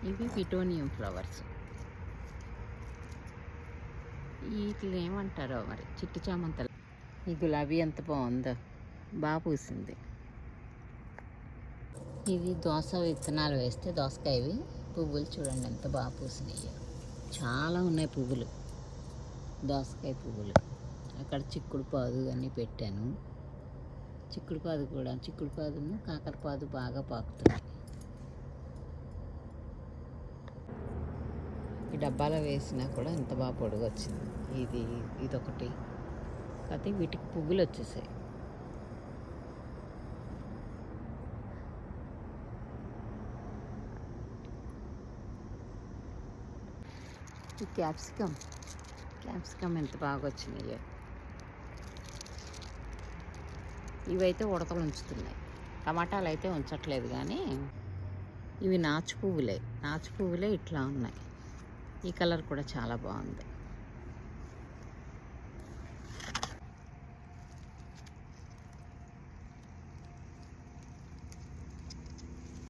ఇవి పిటోనియం ఫ్లవర్స్. వీటిని ఏమంటారో మరి, చిట్టి చామంతలు. ఈ గులాబీ ఎంత బాగుందో, బాగా పూసింది. ఇవి దోస విత్తనాలు వేస్తే దోసకాయవి పువ్వులు చూడండి ఎంత బాగా పూసినాయి. చాలా ఉన్నాయి పువ్వులు, దోసకాయ పువ్వులు. అక్కడ చిక్కుడు పాదు అన్నీ పెట్టాను. చిక్కుడు పాదును కాకరపాదు బాగా పాకుతున్నాయి. ఈ డబ్బాలో వేసినా కూడా ఎంత బాగా పొడుగు వచ్చింది. ఇదొకటి, కాకపోతే వీటికి పువ్వులు వచ్చేసాయి. ఈ క్యాప్సికమ్ ఎంత బాగా వచ్చినాయో. ఇవైతే ఉడతలు ఉంచుతున్నాయి. టమాటాలు అయితే ఉంచట్లేదు, కానీ ఇవి నాచు పువ్వులే ఇట్లా ఉన్నాయి. ఈ కలర్ కూడా చాలా బాగుంది.